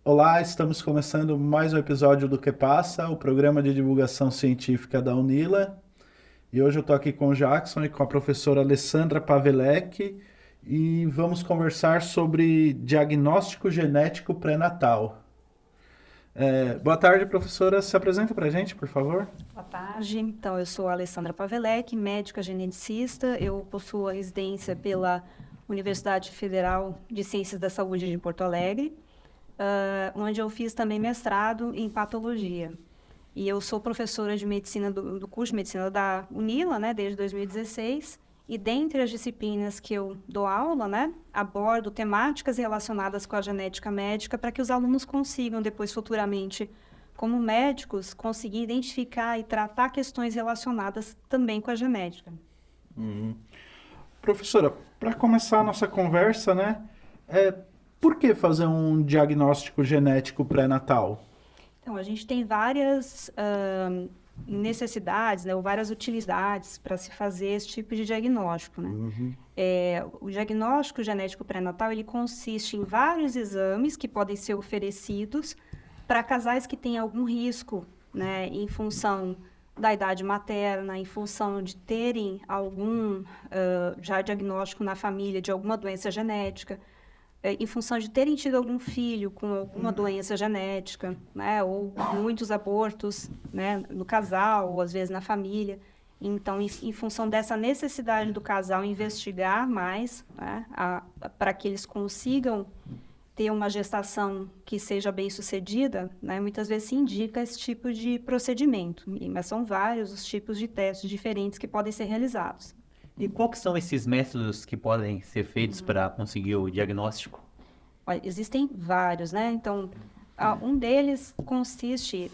Olá, estamos começando mais um episódio do Que Passa, o programa de divulgação científica da Unila. E hoje eu estou aqui com o Jackson e com a professora Alessandra Pavelec e vamos conversar sobre diagnóstico genético pré-natal. Boa tarde, professora. Se apresenta para a gente, por favor. Boa tarde. Então, eu sou a Alessandra Pavelec, médica geneticista. Eu possuo a residência pela Universidade Federal de Ciências da Saúde de Porto Alegre, onde eu fiz também mestrado em patologia. E eu sou professora de medicina do curso de medicina da Unila, né, desde 2016. E dentre as disciplinas que eu dou aula, né, abordo temáticas relacionadas com a genética médica para que os alunos consigam depois futuramente, como médicos, conseguir identificar e tratar questões relacionadas também com a genética. Professora, para começar a nossa conversa, né? É, por que fazer um diagnóstico genético pré-natal? Então, a gente tem várias necessidades, né, ou várias utilidades para se fazer esse tipo de diagnóstico, né? O diagnóstico genético pré-natal, ele consiste em vários exames que podem ser oferecidos para casais que têm algum risco, né, em função da idade materna, em função de terem algum já diagnóstico na família de alguma doença genética, em função de terem tido algum filho com alguma doença genética, né, ou muitos abortos, né, no casal, ou às vezes na família. Então, em função dessa necessidade do casal investigar mais, né, para que eles consigam ter uma gestação que seja bem-sucedida, né, muitas vezes se indica esse tipo de procedimento. Mas são vários os tipos de testes diferentes que podem ser realizados. E quais são esses métodos que podem ser feitos para conseguir o diagnóstico? Olha, existem vários, né? Então, um deles consiste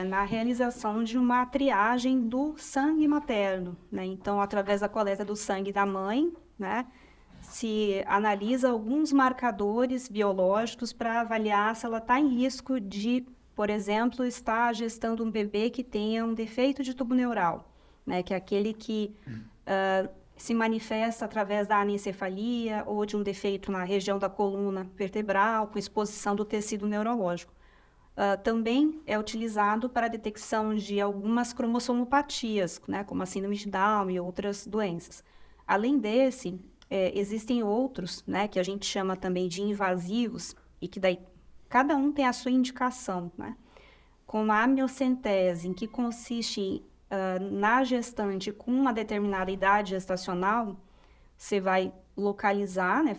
na realização de uma triagem do sangue materno, né? Então, através da coleta do sangue da mãe, né, se analisa alguns marcadores biológicos para avaliar se ela está em risco de, por exemplo, estar gestando um bebê que tenha um defeito de tubo neural, né, que é aquele que se manifesta através da anencefalia ou de um defeito na região da coluna vertebral, com exposição do tecido neurológico. Também é utilizado para a detecção de algumas cromossomopatias, né, como a síndrome de Down e outras doenças. Além desse, existem outros, né, que a gente chama também de invasivos, e que daí cada um tem a sua indicação, né? Como a amniocentese, em que consiste na gestante com uma determinada idade gestacional, você vai localizar, né,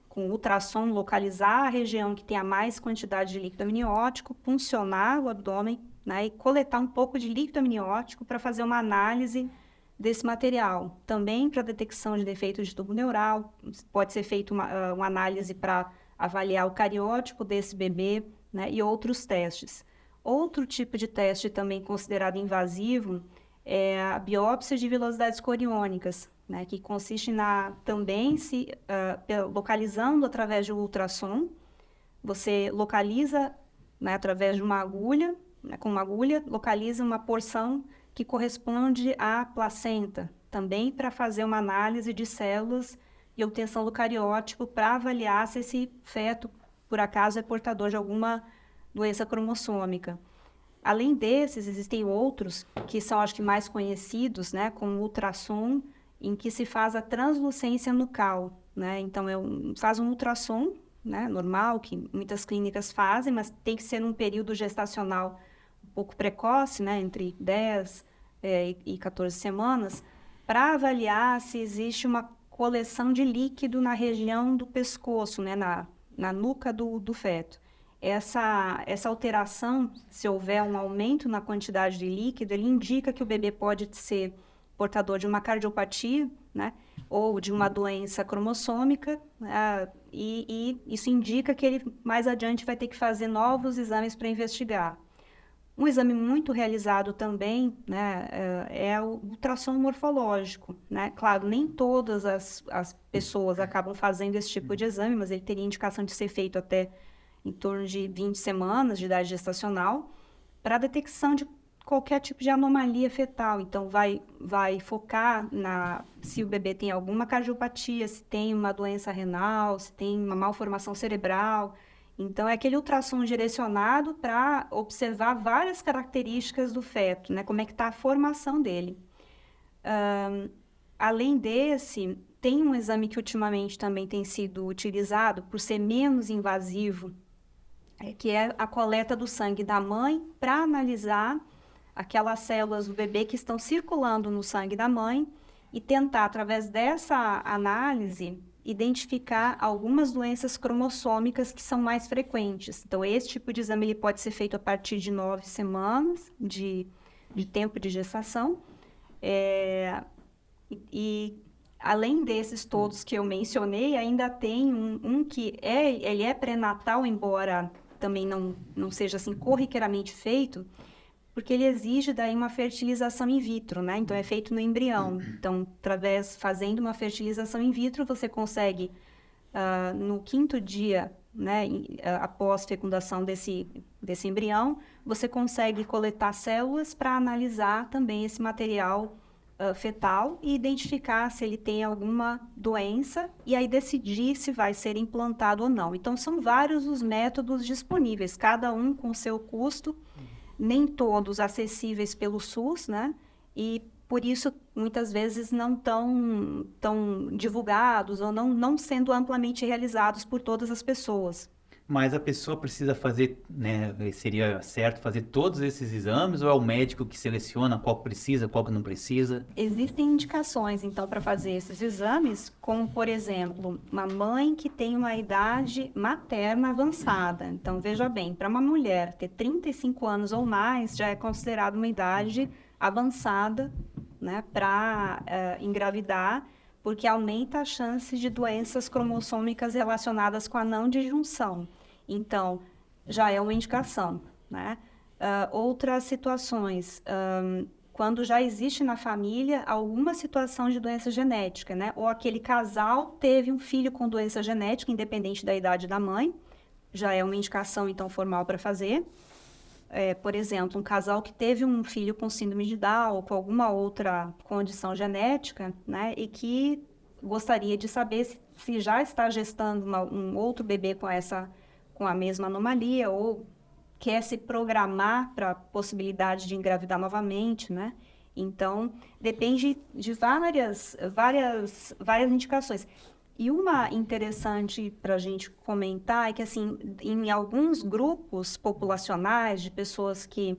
com ultrassom, localizar a região que tem a mais quantidade de líquido amniótico, puncionar o abdômen, né, e coletar um pouco de líquido amniótico para fazer uma análise desse material. Também para detecção de defeitos de tubo neural, pode ser feita uma análise para avaliar o cariótipo desse bebê, né, e outros testes. Outro tipo de teste também considerado invasivo é a biópsia de velocidades coriônicas, né, que consiste também localizando através de um ultrassom. Você localiza, né, através de uma agulha, né, com uma agulha, localiza uma porção que corresponde à placenta, também para fazer uma análise de células e obtenção do cariótipo para avaliar se esse feto, por acaso, é portador de alguma doença cromossômica. Além desses, existem outros que são, acho que, mais conhecidos, né, como o ultrassom, em que se faz a translucência nucal, né? Então, faz um ultrassom, né, normal, que muitas clínicas fazem, mas tem que ser num período gestacional um pouco precoce, né, entre 10 e 14 semanas, para avaliar se existe uma coleção de líquido na região do pescoço, né, na nuca do feto. Essa alteração, se houver um aumento na quantidade de líquido, ele indica que o bebê pode ser portador de uma cardiopatia, né, ou de uma doença cromossômica, e isso indica que ele mais adiante vai ter que fazer novos exames para investigar. Um exame muito realizado também, né, é o ultrassom morfológico, né? Claro, nem todas as pessoas acabam fazendo esse tipo de exame, mas ele teria indicação de ser feito até em torno de 20 semanas de idade gestacional, para a detecção de qualquer tipo de anomalia fetal. Então, vai focar se o bebê tem alguma cardiopatia, se tem uma doença renal, se tem uma malformação cerebral. Então, é aquele ultrassom direcionado para observar várias características do feto, né? Como é que está a formação dele. Além desse, tem um exame que ultimamente também tem sido utilizado por ser menos invasivo, que é a coleta do sangue da mãe para analisar aquelas células do bebê que estão circulando no sangue da mãe e tentar, através dessa análise, identificar algumas doenças cromossômicas que são mais frequentes. Então, esse tipo de exame ele pode ser feito a partir de 9 semanas de tempo de gestação. E além desses todos que eu mencionei, ainda tem um que ele é pré-natal, embora também não seja assim corriqueiramente feito, porque ele exige daí uma fertilização in vitro, né? Então, é feito no embrião. Então, fazendo uma fertilização in vitro, você consegue, no 5º dia, né, após fecundação desse embrião, você consegue coletar células para analisar também esse material fetal e identificar se ele tem alguma doença e aí decidir se vai ser implantado ou não. Então, são vários os métodos disponíveis, cada um com seu custo, nem todos acessíveis pelo SUS, né? E por isso, muitas vezes, não tão divulgados ou não sendo amplamente realizados por todas as pessoas. Mas a pessoa precisa fazer, né, seria certo fazer todos esses exames ou é o médico que seleciona qual precisa, qual que não precisa? Existem indicações, então, para fazer esses exames, como, por exemplo, uma mãe que tem uma idade materna avançada. Então, veja bem, para uma mulher ter 35 anos ou mais, já é considerado uma idade avançada, né, para engravidar, porque aumenta a chance de doenças cromossômicas relacionadas com a não disjunção. Então, já é uma indicação, né? Outras situações, quando já existe na família alguma situação de doença genética, né? Ou aquele casal teve um filho com doença genética, independente da idade da mãe, já é uma indicação, então, formal para fazer. Por exemplo, um casal que teve um filho com síndrome de Down ou com alguma outra condição genética, né? E que gostaria de saber se já está gestando um outro bebê com a mesma anomalia ou quer se programar para a possibilidade de engravidar novamente, né? Então, depende de várias indicações. E uma interessante para a gente comentar é que, assim, em alguns grupos populacionais de pessoas que,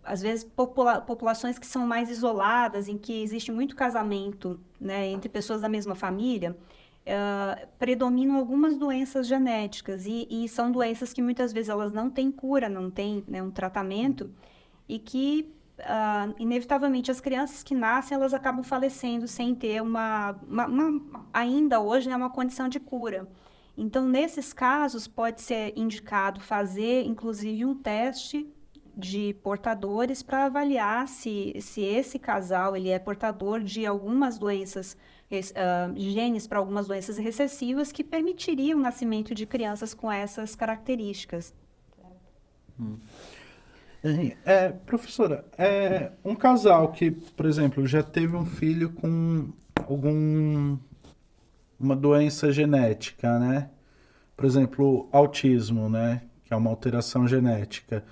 às vezes, populações que são mais isoladas, em que existe muito casamento, né, entre pessoas da mesma família, predominam algumas doenças genéticas e são doenças que muitas vezes elas não têm cura, não têm, né, um tratamento e que inevitavelmente as crianças que nascem elas acabam falecendo sem ter ainda hoje, né, uma condição de cura. Então, nesses casos, pode ser indicado fazer, inclusive, um teste de portadores para avaliar se esse casal ele é portador de algumas doenças, genes para algumas doenças recessivas que permitiriam o nascimento de crianças com essas características. Professora, um casal que, por exemplo, já teve um filho com uma doença genética, né? Por exemplo, autismo, né? Que é uma alteração genética.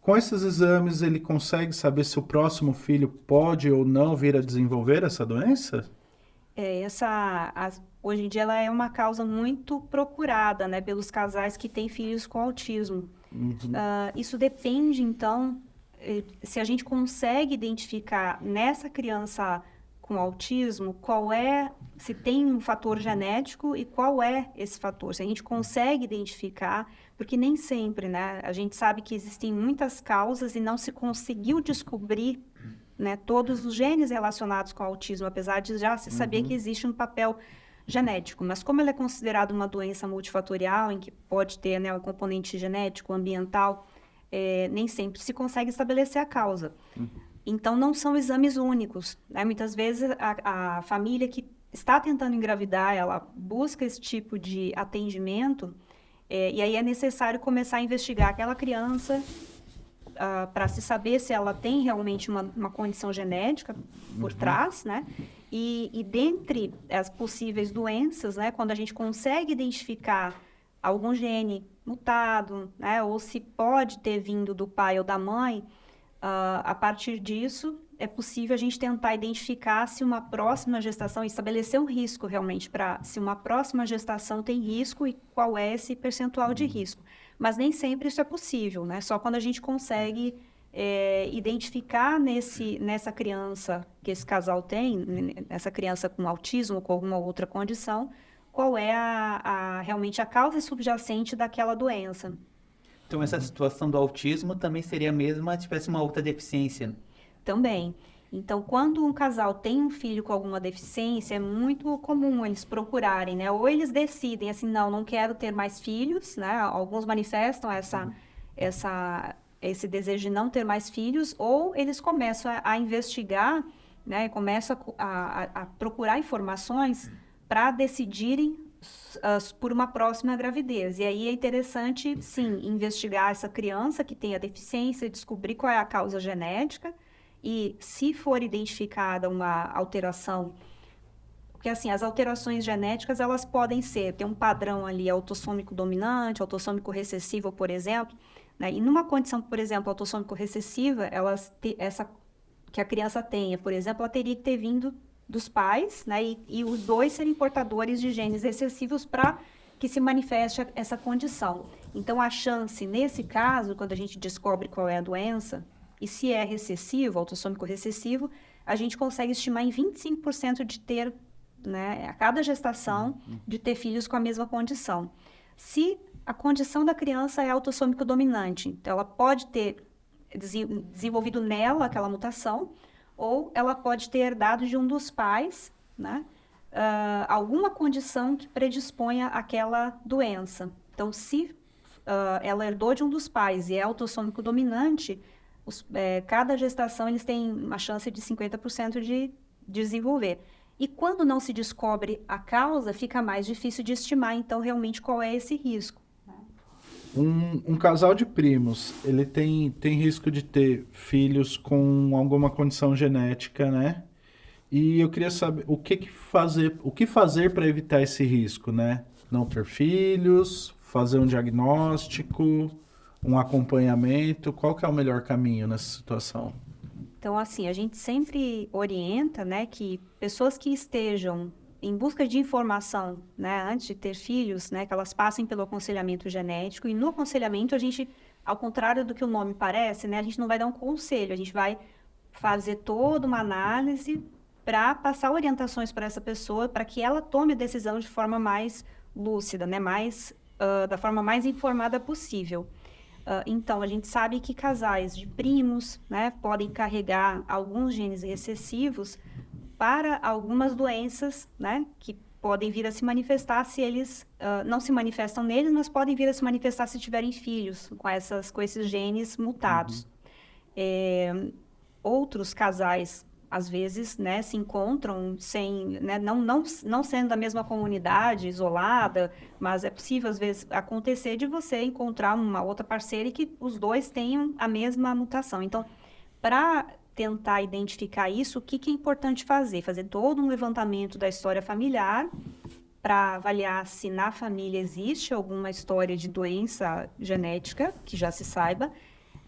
Com esses exames, ele consegue saber se o próximo filho pode ou não vir a desenvolver essa doença? Hoje em dia, ela é uma causa muito procurada, né, pelos casais que têm filhos com autismo. Isso depende, então, se a gente consegue identificar nessa criança com autismo, se tem um fator genético e qual é esse fator. Se a gente consegue identificar, porque nem sempre, né, a gente sabe que existem muitas causas e não se conseguiu descobrir, né, todos os genes relacionados com o autismo, apesar de já se saber que existe um papel genético. Mas como ele é considerado uma doença multifatorial, em que pode ter, né, um componente genético, ambiental, nem sempre se consegue estabelecer a causa. Então, não são exames únicos, né? Muitas vezes a família que está tentando engravidar, ela busca esse tipo de atendimento, e aí é necessário começar a investigar aquela criança para se saber se ela tem realmente uma condição genética por trás, né? E dentre as possíveis doenças, né, quando a gente consegue identificar algum gene mutado, né? Ou se pode ter vindo do pai ou da mãe. A partir disso, é possível a gente tentar identificar se uma próxima gestação, estabelecer um risco realmente para se uma próxima gestação tem risco e qual é esse percentual de risco. Mas nem sempre isso é possível, né? Só quando a gente consegue identificar nessa criança que esse casal tem, essa criança com autismo ou com alguma outra condição, qual é realmente a causa subjacente daquela doença. Então, essa situação do autismo também seria a mesma se tivesse uma outra deficiência. Também. Então, quando um casal tem um filho com alguma deficiência, é muito comum eles procurarem, né? Ou eles decidem, assim, não quero ter mais filhos, né? Alguns manifestam esse desejo de não ter mais filhos, ou eles começam a investigar, né? Começam a procurar informações para decidirem por uma próxima gravidez. E aí é interessante, sim, investigar essa criança que tem a deficiência, descobrir qual é a causa genética e, se for identificada uma alteração, porque assim, as alterações genéticas, elas podem tem um padrão ali autossômico dominante, autossômico recessivo, por exemplo, né? E numa condição, por exemplo, autossômico recessiva, essa que a criança tenha, por exemplo, ela teria que ter vindo dos pais, né, e os dois serem portadores de genes recessivos para que se manifeste essa condição. Então, a chance, nesse caso, quando a gente descobre qual é a doença, e se é recessivo, autossômico recessivo, a gente consegue estimar em 25% de ter, né, a cada gestação, de ter filhos com a mesma condição. Se a condição da criança é autossômico dominante, então ela pode ter desenvolvido nela aquela mutação, ou ela pode ter herdado de um dos pais, né, alguma condição que predisponha àquela doença. Então, se ela herdou de um dos pais e é autossômico dominante, cada gestação eles têm uma chance de 50% de desenvolver. E quando não se descobre a causa, fica mais difícil de estimar, então, realmente, qual é esse risco. Um casal de primos, ele tem risco de ter filhos com alguma condição genética, né? E eu queria saber o que fazer para evitar esse risco, né? Não ter filhos, fazer um diagnóstico, um acompanhamento. Qual que é o melhor caminho nessa situação? Então, assim, a gente sempre orienta, né, que pessoas que estejam em busca de informação, né, antes de ter filhos, né, que elas passem pelo aconselhamento genético. E no aconselhamento, a gente, ao contrário do que o nome parece, né, a gente não vai dar um conselho, a gente vai fazer toda uma análise para passar orientações para essa pessoa, para que ela tome a decisão de forma mais lúcida, né, da forma mais informada possível. Então, a gente sabe que casais de primos, né, podem carregar alguns genes recessivos para algumas doenças, né, que podem vir a se manifestar se eles não se manifestam neles, mas podem vir a se manifestar se tiverem filhos com esses genes mutados. Outros casais, às vezes, né, se encontram sem, né, não sendo da mesma comunidade, isolada, mas é possível, às vezes, acontecer de você encontrar uma outra parceira e que os dois tenham a mesma mutação. Então, para tentar identificar isso, o que é importante fazer? Fazer todo um levantamento da história familiar para avaliar se na família existe alguma história de doença genética, que já se saiba.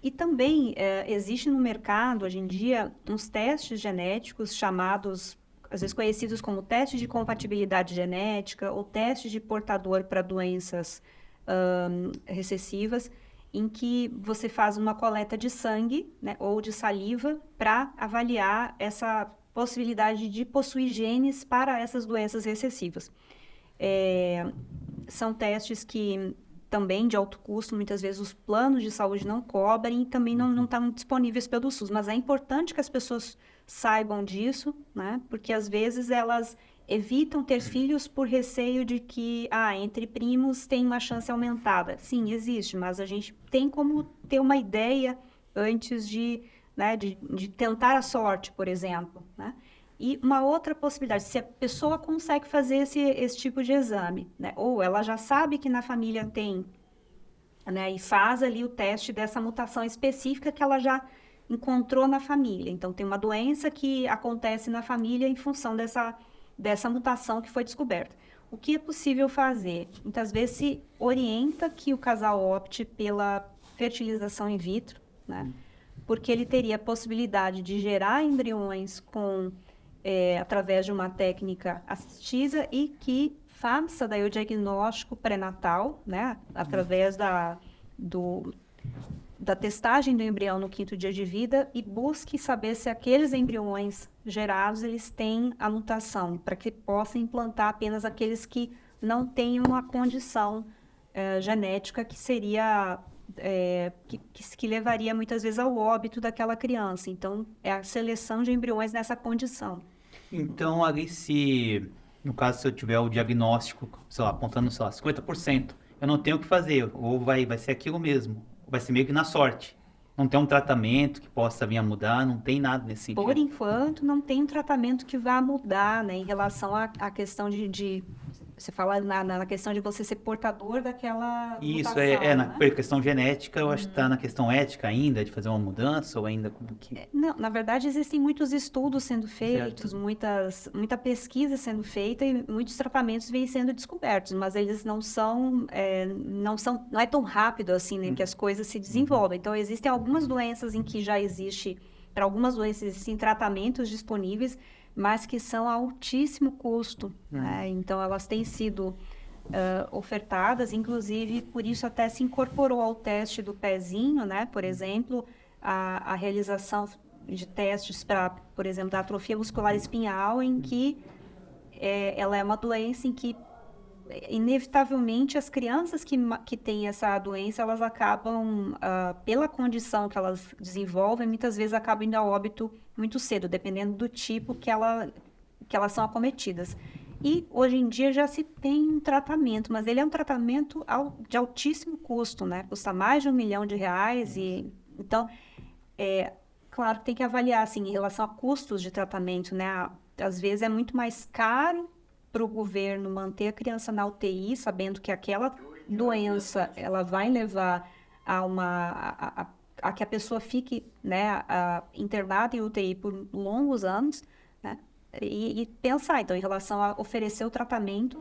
E também existe no mercado, hoje em dia, uns testes genéticos chamados, às vezes conhecidos como testes de compatibilidade genética ou testes de portador para doenças recessivas, em que você faz uma coleta de sangue, né, ou de saliva para avaliar essa possibilidade de possuir genes para essas doenças recessivas. São testes que também de alto custo, muitas vezes os planos de saúde não cobrem e também não estão disponíveis pelo SUS, mas é importante que as pessoas saibam disso, né, porque às vezes elas evitam ter filhos por receio de que, entre primos tem uma chance aumentada. Sim, existe, mas a gente tem como ter uma ideia antes de tentar a sorte, por exemplo, né? E uma outra possibilidade, se a pessoa consegue fazer esse tipo de exame, né? Ou ela já sabe que na família tem, né? E faz ali o teste dessa mutação específica que ela já encontrou na família. Então, tem uma doença que acontece na família em função dessa mutação que foi descoberta. o que é possível fazer? Muitas vezes se orienta que o casal opte pela fertilização in vitro, né? Porque ele teria a possibilidade de gerar embriões através de uma técnica assistida e que faça daí o diagnóstico pré-natal, né? Através da testagem do embrião no 5º dia de vida e busque saber se aqueles embriões gerados, eles têm a mutação, para que possa implantar apenas aqueles que não têm uma condição genética que seria, que levaria muitas vezes ao óbito daquela criança. Então, é a seleção de embriões nessa condição. Então, ali no caso, se eu tiver o diagnóstico, sei lá, apontando, sei lá, 50%, eu não tenho o que fazer, ou vai ser aquilo mesmo. Vai ser meio que na sorte. Não tem um tratamento que possa vir a mudar, não tem nada nesse sentido. Por enquanto, não tem um tratamento que vá mudar, né, em relação à questão de você fala na questão de você ser portador daquela Isso, mutação, na né? questão genética, eu acho que está na questão ética ainda, de fazer uma mudança, ou ainda como que... Não, na verdade, existem muitos estudos sendo feitos, muita pesquisa sendo feita e muitos tratamentos vêm sendo descobertos, mas eles não é tão rápido assim, né, que as coisas se desenvolvem. Então, existem algumas doenças em que já existe, para algumas doenças existem tratamentos disponíveis, mas que são a altíssimo custo, né? Então, elas têm sido ofertadas, inclusive, por isso até se incorporou ao teste do pezinho, né? Por exemplo, a realização de testes para, por exemplo, da atrofia muscular espinhal, em que ela é uma doença em que, inevitavelmente, as crianças que têm essa doença, elas acabam, pela condição que elas desenvolvem, muitas vezes acabam indo a óbito muito cedo, dependendo do tipo que elas são acometidas. E, hoje em dia, já se tem um tratamento, mas ele é um tratamento de altíssimo custo, né? Custa mais de R$1 milhão. Então, claro que tem que avaliar, assim, em relação a custos de tratamento, né? Às vezes é muito mais caro para o governo manter a criança na UTI, sabendo que aquela doença ela vai levar a que a pessoa fique, né, internada em UTI por longos anos, né? E pensar, então, em relação a oferecer o tratamento,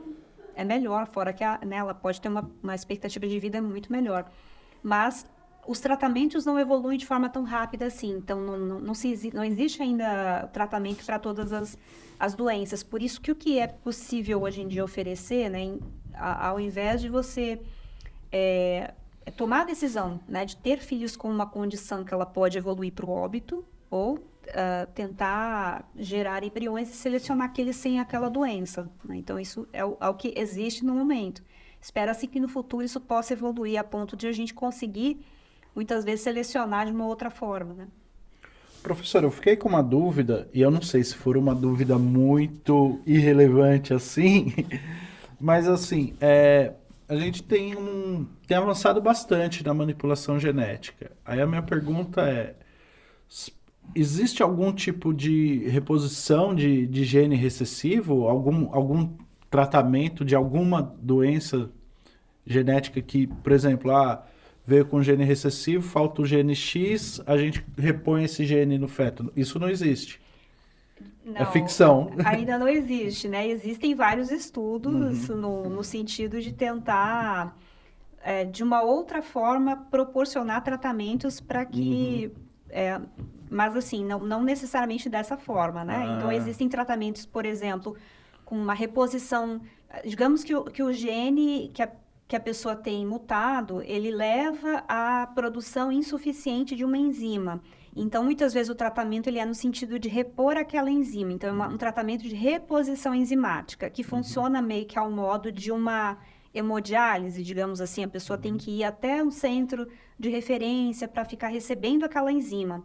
é melhor, fora que ela pode ter uma expectativa de vida muito melhor. Mas os tratamentos não evoluem de forma tão rápida assim, então não existe ainda tratamento para todas as doenças. Por isso que o que é possível hoje em dia oferecer, né, ao invés de você tomar a decisão, né, de ter filhos com uma condição que ela pode evoluir para o óbito, ou tentar gerar embriões e selecionar aqueles sem aquela doença, né? Então, isso é o que existe no momento. Espera-se que no futuro isso possa evoluir a ponto de a gente conseguir, muitas vezes, selecionar de uma outra forma, né? Professor, eu fiquei com uma dúvida, e eu não sei se for uma dúvida muito irrelevante assim, mas assim, a gente tem avançado bastante na manipulação genética. Aí a minha pergunta é, existe algum tipo de reposição de gene recessivo? Algum tratamento de alguma doença genética que, por exemplo, veio com gene recessivo, falta o gene X, a gente repõe esse gene no feto. Isso não existe. Não, É ficção. ainda não existe, né? Existem vários estudos no sentido de tentar, de uma outra forma, proporcionar tratamentos para que... mas, assim, não necessariamente dessa forma, né? Então, existem tratamentos, por exemplo, com uma reposição... Digamos que o gene que a pessoa tem mutado, ele leva à produção insuficiente de uma enzima. Então, muitas vezes, o tratamento ele é no sentido de repor aquela enzima. Então, é um tratamento de reposição enzimática, que funciona meio que ao modo de uma hemodiálise, digamos assim. A pessoa tem que ir até um centro de referência para ficar recebendo aquela enzima.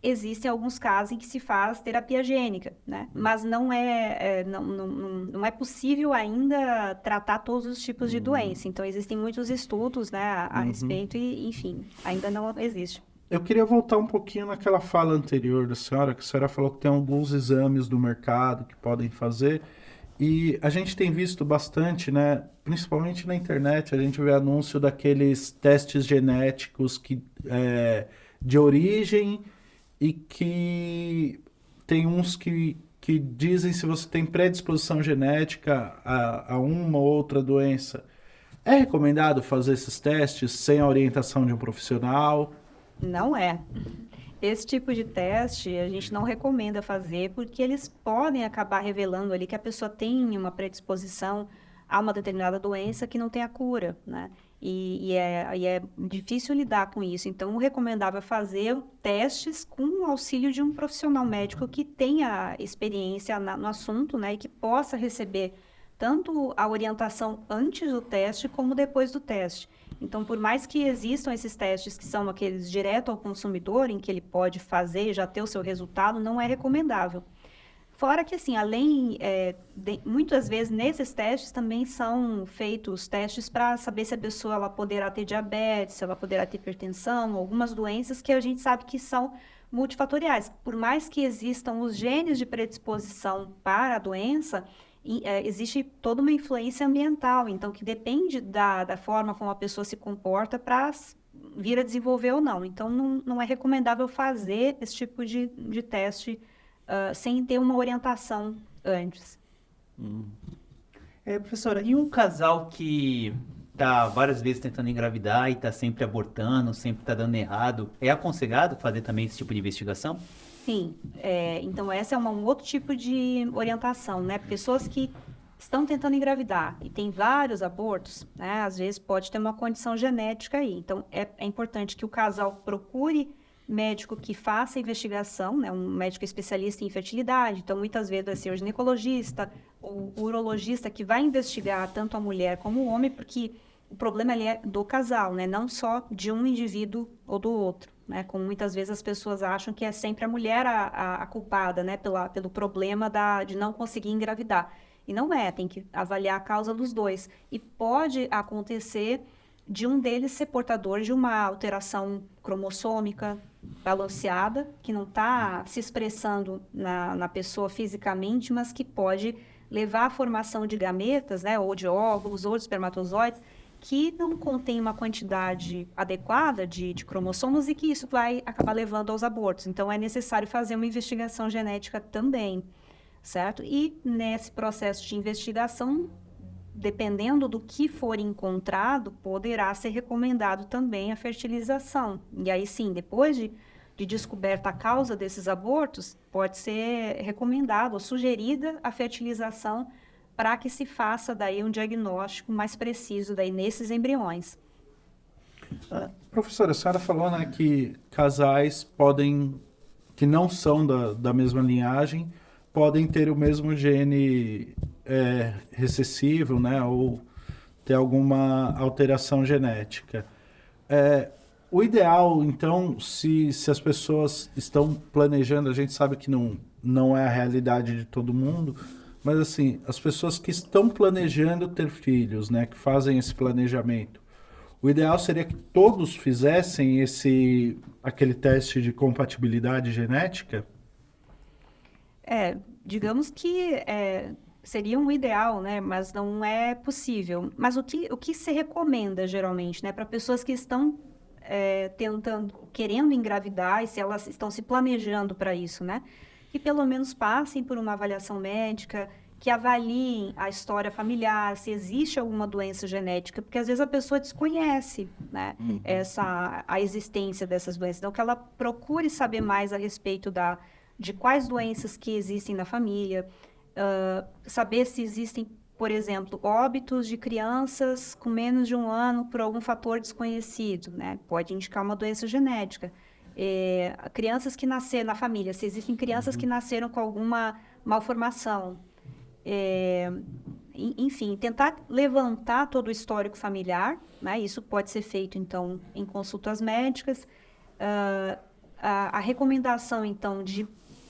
Existem alguns casos em que se faz terapia gênica, né? Mas não é possível ainda tratar todos os tipos de doença. Então, existem muitos estudos, né, a respeito e, enfim, ainda não existe. Eu queria voltar um pouquinho naquela fala anterior da senhora, que a senhora falou que tem alguns exames do mercado que podem fazer, e a gente tem visto bastante, né, principalmente na internet, a gente vê anúncio daqueles testes genéticos de origem, e que tem uns que que dizem se você tem predisposição genética a uma ou outra doença. É recomendado fazer esses testes sem a orientação de um profissional? Não é. Esse tipo de teste a gente não recomenda fazer porque eles podem acabar revelando ali que a pessoa tem uma predisposição a uma determinada doença que não tem a cura, né? E é difícil lidar com isso. Então, o recomendável é fazer testes com o auxílio de um profissional médico que tenha experiência no assunto, né? E que possa receber tanto a orientação antes do teste como depois do teste. Então, por mais que existam esses testes que são aqueles direto ao consumidor, em que ele pode fazer e já ter o seu resultado, não é recomendável. Fora que, assim, muitas vezes nesses testes também são feitos testes para saber se a pessoa ela poderá ter diabetes, se ela poderá ter hipertensão, algumas doenças que a gente sabe que são multifatoriais. Por mais que existam os genes de predisposição para a doença, existe toda uma influência ambiental, então que depende da forma como a pessoa se comporta para vir a desenvolver ou não. Então, não é recomendável fazer esse tipo de teste sem ter uma orientação antes. Professora, e um casal que está várias vezes tentando engravidar e está sempre abortando, sempre está dando errado, é aconselhado fazer também esse tipo de investigação? Sim, então essa é um outro tipo de orientação, né? Pessoas que estão tentando engravidar e tem vários abortos, né? Às vezes pode ter uma condição genética aí. Então, é importante que o casal procure médico que faça investigação, né? Um médico especialista em fertilidade. Então, muitas vezes vai ser o ginecologista ou o urologista que vai investigar tanto a mulher como o homem, porque o problema ali é do casal, né? Não só de um indivíduo ou do outro, né? Como muitas vezes as pessoas acham que é sempre a mulher a culpada, né? Pelo problema de não conseguir engravidar. E não é, tem que avaliar a causa dos dois. E pode acontecer de um deles ser portador de uma alteração cromossômica balanceada, que não está se expressando na pessoa fisicamente, mas que pode levar à formação de gametas, né? Ou de óvulos, ou de espermatozoides, que não contém uma quantidade adequada de cromossomos e que isso vai acabar levando aos abortos. Então, é necessário fazer uma investigação genética também, certo? E nesse processo de investigação, dependendo do que for encontrado, poderá ser recomendado também a fertilização. E aí sim, depois de descoberta a causa desses abortos, pode ser recomendado ou sugerida a fertilização para que se faça daí um diagnóstico mais preciso daí nesses embriões. Professora, a senhora falou, né, que casais que não são da mesma linhagem, podem ter o mesmo gene recessivo, né, ou ter alguma alteração genética. O ideal, então, se as pessoas estão planejando, a gente sabe que não é a realidade de todo mundo, mas assim, as pessoas que estão planejando ter filhos, né, que fazem esse planejamento, o ideal seria que todos fizessem aquele teste de compatibilidade genética? Digamos que seria um ideal, né, mas não é possível. Mas o que se recomenda, geralmente, né, para pessoas que estão querendo engravidar e se elas estão se planejando para isso, né, que pelo menos passem por uma avaliação médica, que avaliem a história familiar, se existe alguma doença genética, porque às vezes a pessoa desconhece, né, a existência dessas doenças. Então, que ela procure saber mais a respeito de quais doenças que existem na família, saber se existem, por exemplo, óbitos de crianças com menos de 1 ano por algum fator desconhecido, né? Pode indicar uma doença genética. Crianças que nasceram na família, se existem crianças que nasceram com alguma malformação. Enfim, tentar levantar todo o histórico familiar, né? Isso pode ser feito, então, em consultas médicas. A recomendação, então, de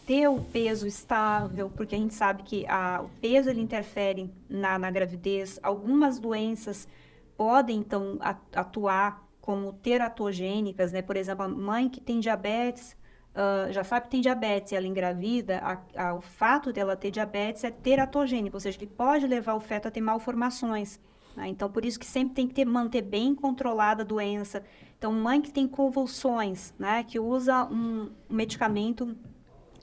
ter o peso estável, porque a gente sabe que o peso ele interfere na gravidez. Algumas doenças podem, então, atuar como teratogênicas, né? Por exemplo, a mãe que tem diabetes, já sabe que tem diabetes e ela engravida, o fato dela ter diabetes é teratogênico, ou seja, ele pode levar o feto a ter malformações. Né? Então, por isso que sempre tem que manter bem controlada a doença. Então, mãe que tem convulsões, né? Que usa um medicamento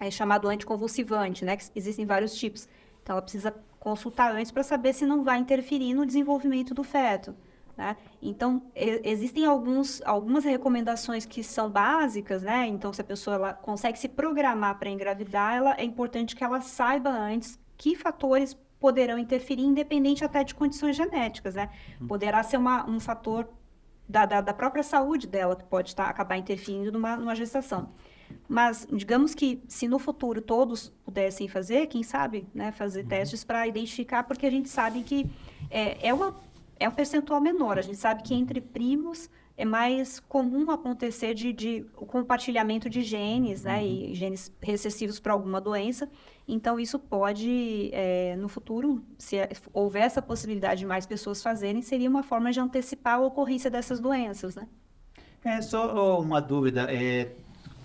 é chamado anticonvulsivante, né? Que existem vários tipos. Então, ela precisa consultar antes para saber se não vai interferir no desenvolvimento do feto, né? Então, existem algumas recomendações que são básicas, né? Então, se a pessoa ela consegue se programar para engravidar, é importante que ela saiba antes que fatores poderão interferir, independente até de condições genéticas, né? Poderá ser um fator da própria saúde dela que pode acabar interferindo numa gestação. Mas, digamos que se no futuro todos pudessem fazer, quem sabe, né, fazer testes para identificar, porque a gente sabe que é um percentual menor. A gente sabe que entre primos é mais comum acontecer o compartilhamento de genes, né, e genes recessivos para alguma doença. Então, isso pode, no futuro, se houver essa possibilidade de mais pessoas fazerem, seria uma forma de antecipar a ocorrência dessas doenças, né? Só uma dúvida,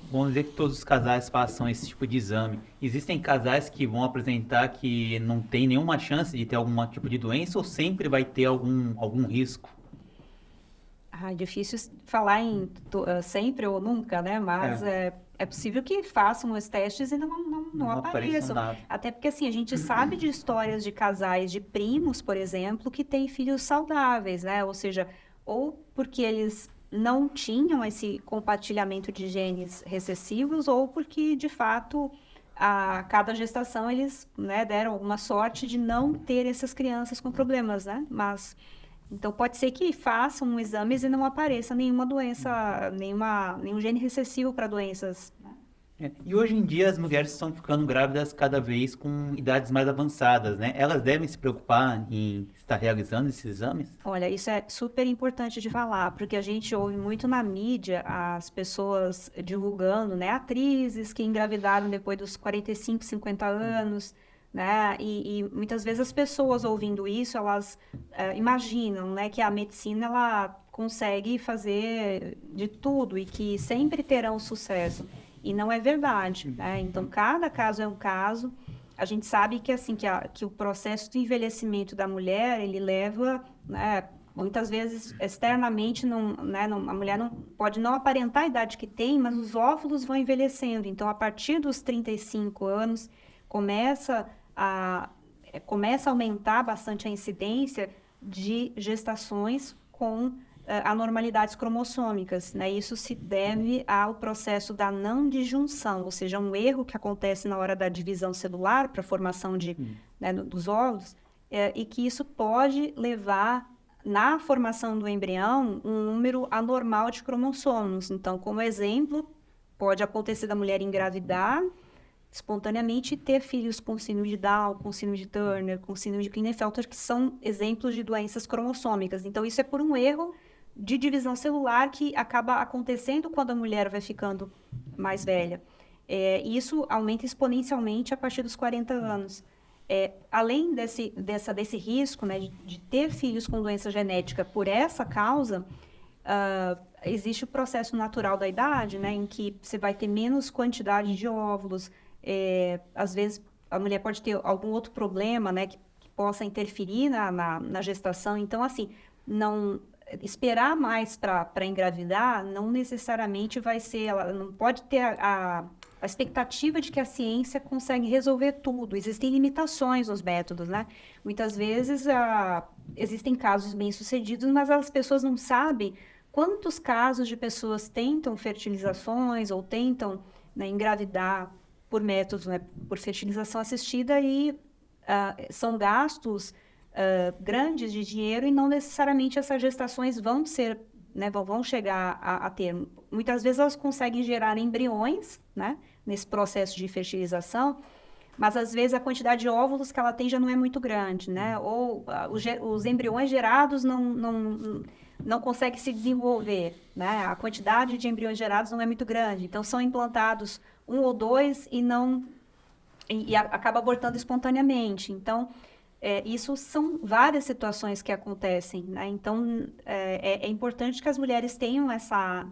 vamos dizer que todos os casais façam esse tipo de exame. Existem casais que vão apresentar que não tem nenhuma chance de ter algum tipo de doença ou sempre vai ter algum risco? É difícil falar em sempre ou nunca, né? Mas é possível que façam os testes e não apareçam. Nada. Até porque, assim, a gente sabe de histórias de casais de primos, por exemplo, que têm filhos saudáveis, né? Ou seja, ou porque eles não tinham esse compartilhamento de genes recessivos, ou porque, de fato, a cada gestação eles, né, deram alguma sorte de não ter essas crianças com problemas, né? Mas, então, pode ser que façam exames e não apareça nenhuma doença, nenhum gene recessivo para doenças, né? E hoje em dia as mulheres estão ficando grávidas cada vez com idades mais avançadas, né? Elas devem se preocupar em estar realizando esses exames? Olha, isso é super importante de falar, porque a gente ouve muito na mídia as pessoas divulgando, né? Atrizes que engravidaram depois dos 45, 50 anos, né? E muitas vezes as pessoas ouvindo isso, elas imaginam, né, que a medicina ela consegue fazer de tudo e que sempre terão sucesso. E não é verdade, né? Então, cada caso é um caso. A gente sabe que, assim, que o processo de envelhecimento da mulher, ele leva, né, muitas vezes, externamente, a mulher não pode não aparentar a idade que tem, mas os óvulos vão envelhecendo. Então, a partir dos 35 anos, começa a aumentar bastante a incidência de gestações com anormalidades cromossômicas, né? Isso se deve ao processo da não disjunção, ou seja, um erro que acontece na hora da divisão celular para a formação né, dos óvulos, e que isso pode levar, na formação do embrião, um número anormal de cromossomos. Então, como exemplo, pode acontecer da mulher engravidar espontaneamente e ter filhos com síndrome de Down, com síndrome de Turner, com síndrome de Klinefelter, que são exemplos de doenças cromossômicas. Então, isso é por um erro de divisão celular que acaba acontecendo quando a mulher vai ficando mais velha. E isso aumenta exponencialmente a partir dos 40 anos. Além desse risco, né, de ter filhos com doença genética por essa causa, existe o processo natural da idade, né, em que você vai ter menos quantidade de óvulos. Às vezes, a mulher pode ter algum outro problema, né, que possa interferir na gestação. Então, assim, esperar mais para engravidar não necessariamente vai ser, ela não pode ter a expectativa de que a ciência consegue resolver tudo. Existem limitações nos métodos, né? Muitas vezes existem casos bem-sucedidos, mas as pessoas não sabem quantos casos de pessoas tentam fertilizações ou tentam, né, engravidar por métodos, né, por fertilização assistida e são gastos grandes de dinheiro e não necessariamente essas gestações vão ser, né, vão chegar a termo. Muitas vezes elas conseguem gerar embriões, né, nesse processo de fertilização, mas às vezes a quantidade de óvulos que ela tem já não é muito grande, né, ou os embriões gerados não conseguem se desenvolver, né, a quantidade de embriões gerados não é muito grande, então são implantados 1 ou 2 e acaba abortando espontaneamente. Então, isso são várias situações que acontecem, né? Então, é importante que as mulheres tenham essa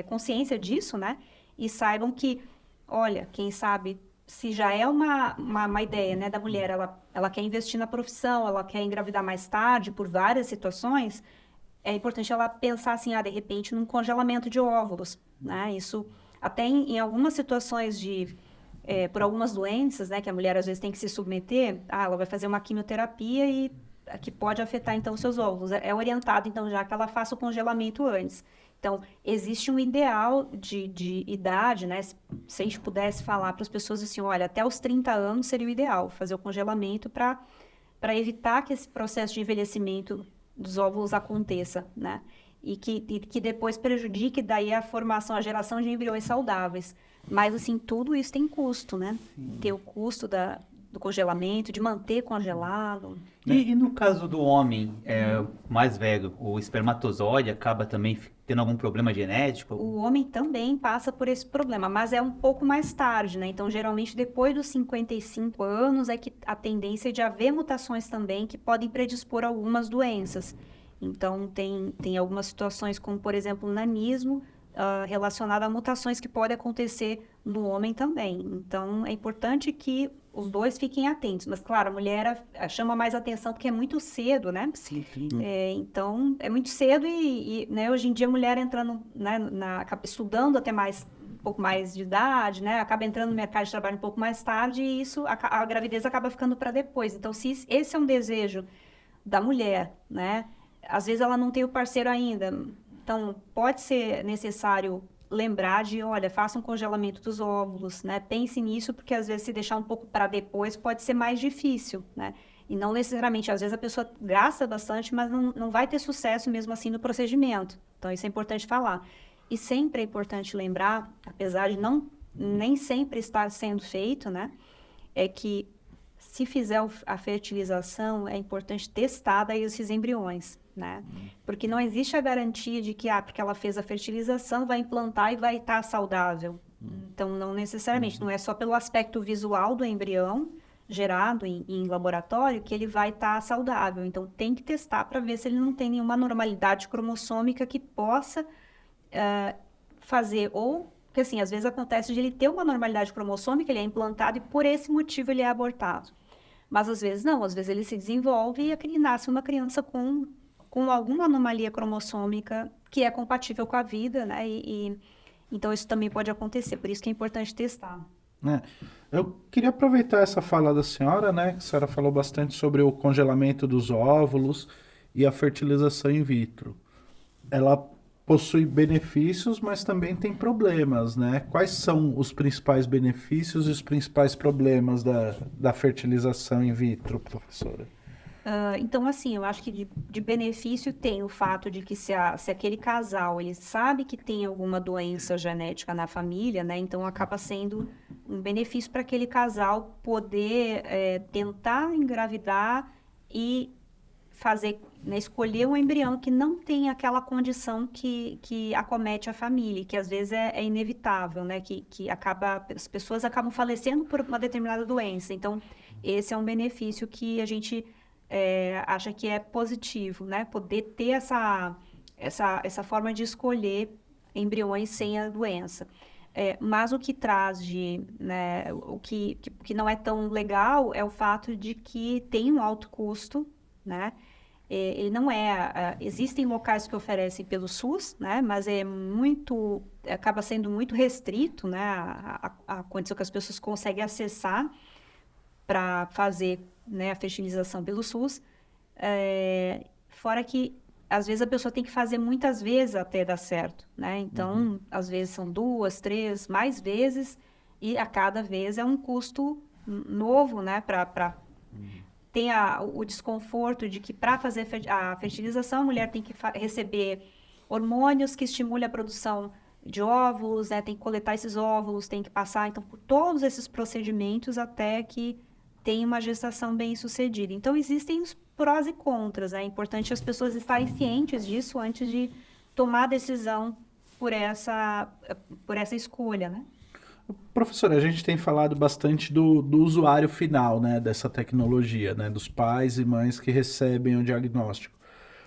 consciência disso, né? E saibam que, olha, quem sabe, se já é uma ideia, né, da mulher, ela quer investir na profissão, ela quer engravidar mais tarde por várias situações, é importante ela pensar assim, de repente, num congelamento de óvulos, né? Isso, até em algumas situações de por algumas doenças, né, que a mulher às vezes tem que se submeter, ela vai fazer uma quimioterapia e que pode afetar, então, os seus óvulos. É orientado, então, já que ela faça o congelamento antes. Então, existe um ideal de idade, né? Se a gente pudesse falar para as pessoas assim, olha, até os 30 anos seria o ideal fazer o congelamento para evitar que esse processo de envelhecimento dos óvulos aconteça, né? E que depois prejudique daí a formação, a geração de embriões saudáveis. Mas, assim, tudo isso tem custo, né? Tem o custo do congelamento, de manter congelado. E no caso do homem mais velho, o espermatozoide acaba também tendo algum problema genético? O homem também passa por esse problema, mas é um pouco mais tarde, né? Então, geralmente, depois dos 55 anos é que a tendência é de haver mutações também que podem predispor a algumas doenças. Então, tem algumas situações como, por exemplo, o nanismo, relacionado a mutações que podem acontecer no homem também. Então, é importante que os dois fiquem atentos. Mas, claro, a mulher chama mais atenção porque é muito cedo, né? Sim. Então, é muito cedo né, hoje em dia a mulher entrando, né, estudando até um pouco mais de idade, né? Acaba entrando no mercado de trabalho um pouco mais tarde e isso, a gravidez acaba ficando para depois. Então, se esse é um desejo da mulher, né? Às vezes ela não tem o parceiro ainda. Então, pode ser necessário lembrar de, olha, faça um congelamento dos óvulos, né? Pense nisso, porque às vezes se deixar um pouco para depois pode ser mais difícil, né? E não necessariamente, às vezes a pessoa gasta bastante, mas não vai ter sucesso mesmo assim no procedimento. Então, isso é importante falar. E sempre é importante lembrar, apesar de nem sempre estar sendo feito, né? É que se fizer a fertilização, é importante testar daí esses embriões, né? Porque não existe a garantia de que, porque ela fez a fertilização, vai implantar e vai estar saudável. Então, não necessariamente, não é só pelo aspecto visual do embrião gerado em laboratório que ele vai estar saudável. Então, tem que testar para ver se ele não tem nenhuma anormalidade cromossômica que possa fazer, ou, porque assim, às vezes acontece de ele ter uma normalidade cromossômica, ele é implantado e por esse motivo ele é abortado. Mas às vezes não, às vezes ele se desenvolve e nasce uma criança com alguma anomalia cromossômica que é compatível com a vida, né? Então isso também pode acontecer, por isso que é importante testar. Eu queria aproveitar essa fala da senhora, né? Que a senhora falou bastante sobre o congelamento dos óvulos e a fertilização in vitro. Ela possui benefícios, mas também tem problemas, né? Quais são os principais benefícios e os principais problemas da fertilização in vitro, professora? Então, assim, eu acho que de benefício tem o fato de que se aquele casal, ele sabe que tem alguma doença genética na família, né? Então, acaba sendo um benefício para aquele casal poder tentar engravidar e fazer, né, escolher um embrião que não tem aquela condição que acomete a família, que às vezes é inevitável, né? Que as pessoas acabam falecendo por uma determinada doença. Então, esse é um benefício que a gente acha que é positivo, né? Poder ter essa forma de escolher embriões sem a doença. Mas o que traz né, o que não é tão legal é o fato de que tem um alto custo, né? Ele não existem locais que oferecem pelo SUS, né? Mas acaba sendo muito restrito, né? A condição que as pessoas conseguem acessar para fazer, né, a fertilização pelo SUS. Fora que às vezes a pessoa tem que fazer muitas vezes até dar certo, né? Então, às vezes são 2, 3, mais vezes, e a cada vez é um custo novo, né? Tem o desconforto de que para fazer a fertilização, a mulher tem que receber hormônios que estimulem a produção de óvulos, né? Tem que coletar esses óvulos, tem que passar, então, por todos esses procedimentos até que tenha uma gestação bem-sucedida. Então, existem os prós e contras, né? É importante as pessoas estarem cientes disso antes de tomar a decisão por essa escolha, né? Professora, a gente tem falado bastante do usuário final, né, dessa tecnologia, né, dos pais e mães que recebem o diagnóstico.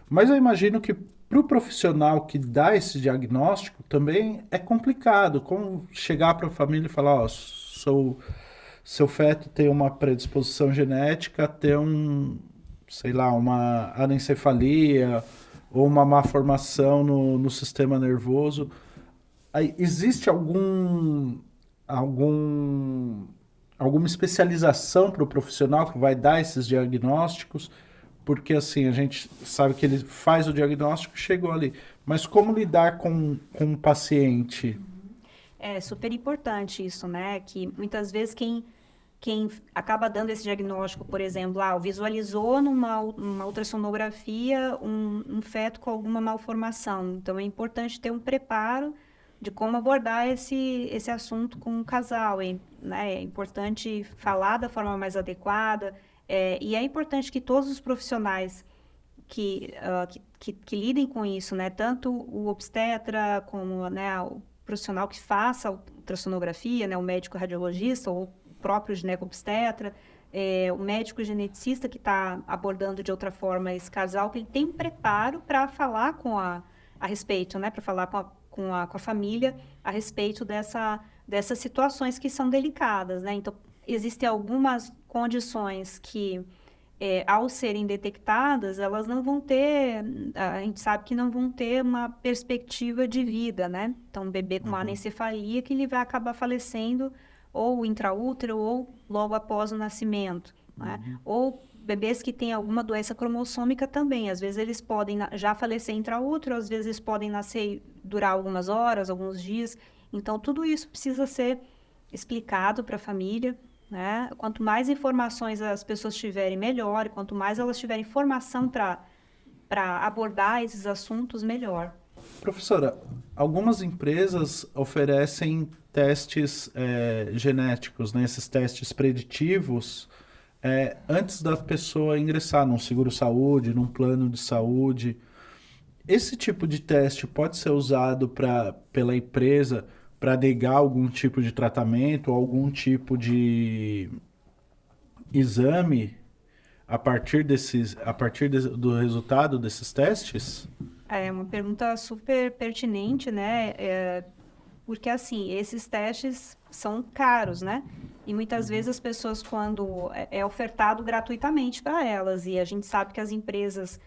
Mas eu imagino que para o profissional que dá esse diagnóstico também é complicado. Como chegar para a família e falar, ó, seu feto tem uma predisposição genética a ter uma anencefalia ou uma má formação no sistema nervoso. Aí, existe algum algum, alguma especialização para o profissional que vai dar esses diagnósticos? Porque assim, a gente sabe que ele faz o diagnóstico e chegou ali. Mas como lidar com um paciente? É super importante isso, né? Que muitas vezes quem acaba dando esse diagnóstico, por exemplo, visualizou numa ultrassonografia um feto com alguma malformação. Então, é importante ter um preparo de como abordar esse assunto com o casal, né? É importante falar da forma mais adequada, e é importante que todos os profissionais que lidem com isso, né? Tanto o obstetra como, né, o profissional que faça a ultrassonografia, né, o médico radiologista ou o próprio gineco-obstetra, o médico geneticista que está abordando de outra forma esse casal, que ele tem um preparo para falar a respeito, né, para falar com a família a respeito dessas situações que são delicadas, né? Então, existem algumas condições que ao serem detectadas, elas não vão ter, a gente sabe que não vão ter uma perspectiva de vida, né? Então, um bebê com uma anencefalia que ele vai acabar falecendo ou intraútero ou logo após o nascimento, né? Ou bebês que têm alguma doença cromossômica também, às vezes eles podem já falecer intraútero, às vezes eles podem nascer e durar algumas horas, alguns dias. Então, tudo isso precisa ser explicado para a família, né? Quanto mais informações as pessoas tiverem, melhor. Quanto mais elas tiverem informação para abordar esses assuntos, melhor. Professora, algumas empresas oferecem testes genéticos, né? Esses testes preditivos, antes da pessoa ingressar num seguro-saúde, num plano de saúde. Esse tipo de teste pode ser usado pela empresa para negar algum tipo de tratamento ou algum tipo de exame do resultado desses testes? É uma pergunta super pertinente, né? Porque, assim, esses testes são caros, né? E muitas vezes as pessoas, quando é ofertado gratuitamente para elas, e a gente sabe que as empresas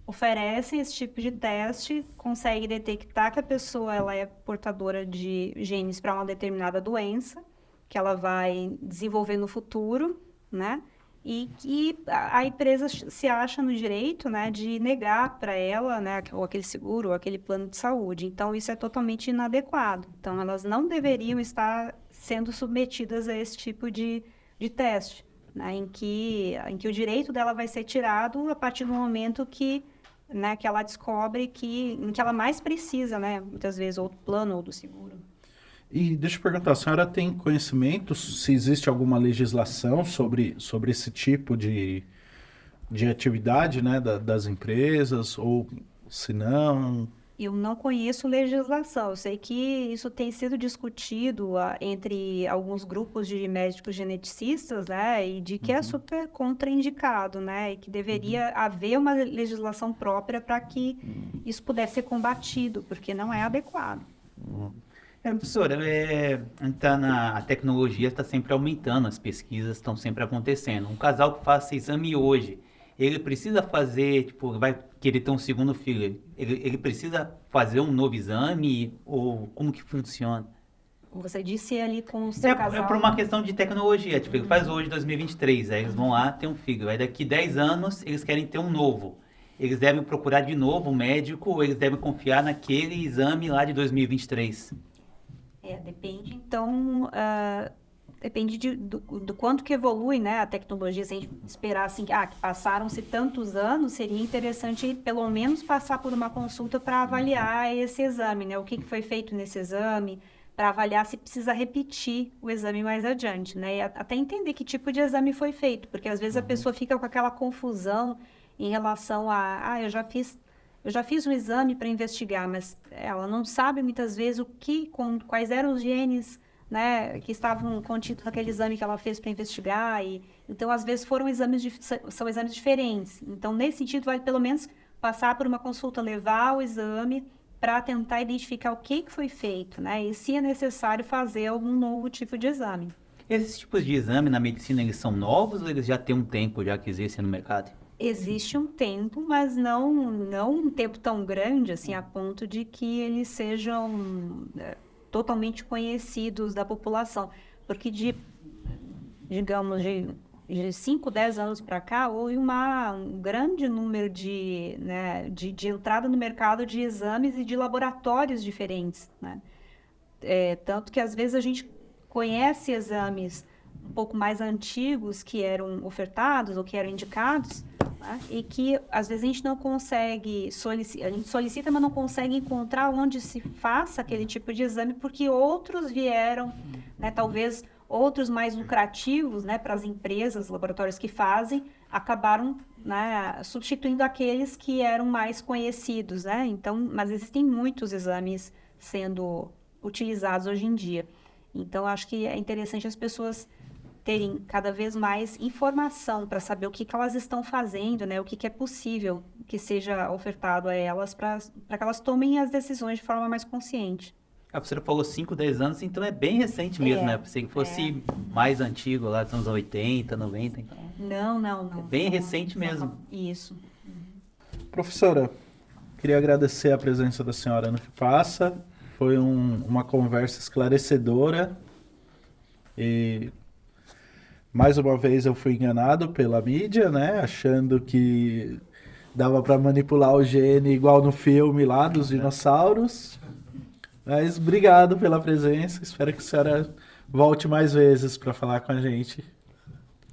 oferecem esse tipo de teste, consegue detectar que a pessoa ela é portadora de genes para uma determinada doença, que ela vai desenvolver no futuro, né? E que a empresa se acha no direito, né, de negar para ela, né, ou aquele seguro, ou aquele plano de saúde. Então, isso é totalmente inadequado. Então, elas não deveriam estar sendo submetidas a esse tipo de teste, né, em que o direito dela vai ser tirado a partir do momento né, que ela descobre em que ela mais precisa, né, muitas vezes, ou do plano ou do seguro. E deixa eu perguntar, a senhora tem conhecimento se existe alguma legislação sobre esse tipo de atividade, né, das empresas, ou se não? Eu não conheço legislação. Eu sei que isso tem sido discutido entre alguns grupos de médicos geneticistas, né, e de que é super contraindicado, né, e que deveria haver uma legislação própria para que isso pudesse ser combatido, porque não é adequado. Professora, a tecnologia está sempre aumentando, as pesquisas estão sempre acontecendo. Um casal que faça exame hoje, ele precisa fazer, tipo, vai querer ter um segundo filho, ele precisa fazer um novo exame ou como que funciona? Você disse ali com o seu casal... É por uma questão de tecnologia, tipo, ele faz hoje 2023, aí eles vão lá ter um filho, aí daqui 10 anos eles querem ter um novo. Eles devem procurar de novo um médico ou eles devem confiar naquele exame lá de 2023? Depende, então, depende do quanto que evolui, né, a tecnologia. Se a gente esperar assim, que passaram-se tantos anos, seria interessante pelo menos passar por uma consulta para avaliar esse exame, né, o que foi feito nesse exame, para avaliar se precisa repetir o exame mais adiante, né, e até entender que tipo de exame foi feito, porque às vezes a pessoa fica com aquela confusão em relação eu já fiz um exame para investigar, mas ela não sabe muitas vezes quais eram os genes, né, que estavam contidos naquele exame que ela fez para investigar. Então, às vezes, são exames diferentes. Então, nesse sentido, vale pelo menos passar por uma consulta, levar o exame para tentar identificar o que foi feito, né, e se é necessário fazer algum novo tipo de exame. Esses tipos de exame na medicina, eles são novos ou eles já têm um tempo já que existem no mercado? Existe um tempo, mas não um tempo tão grande assim, a ponto de que eles sejam totalmente conhecidos da população, porque digamos, de 5, 10 anos para cá, houve um grande número né, de entrada no mercado de exames e de laboratórios diferentes, né? Tanto que às vezes a gente conhece exames um pouco mais antigos que eram ofertados ou que eram indicados, né? E que às vezes a gente não consegue a gente solicita, mas não consegue encontrar onde se faça aquele tipo de exame, porque outros vieram, né? Talvez outros mais lucrativos, né, para as empresas, laboratórios que fazem, acabaram, né, substituindo aqueles que eram mais conhecidos, né? Então, mas existem muitos exames sendo utilizados hoje em dia. Então, acho que é interessante as pessoas terem cada vez mais informação para saber o que elas estão fazendo, né? O que é possível que seja ofertado a elas para que elas tomem as decisões de forma mais consciente. A professora falou 5, 10 anos, então é bem recente mesmo, né? Pensei que fosse mais antigo, lá dos anos 80, 90. Então. Não. É bem recente mesmo. Isso. Professora, queria agradecer a presença da senhora no Que Passa. Foi uma conversa esclarecedora e mais uma vez eu fui enganado pela mídia, né? Achando que dava para manipular o gene igual no filme lá dos dinossauros. Mas obrigado pela presença. Espero que a senhora volte mais vezes para falar com a gente.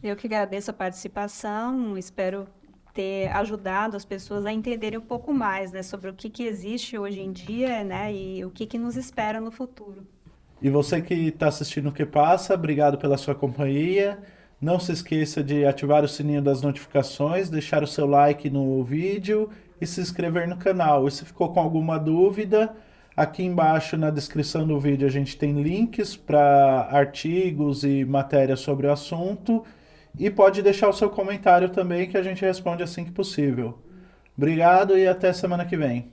Eu que agradeço a participação. Espero ter ajudado as pessoas a entenderem um pouco mais, né, sobre o que existe hoje em dia, né, e o que nos espera no futuro. E você que está assistindo o Que Passa, obrigado pela sua companhia. Não se esqueça de ativar o sininho das notificações, deixar o seu like no vídeo e se inscrever no canal. E se ficou com alguma dúvida, aqui embaixo na descrição do vídeo a gente tem links para artigos e matérias sobre o assunto. E pode deixar o seu comentário também que a gente responde assim que possível. Obrigado e até semana que vem.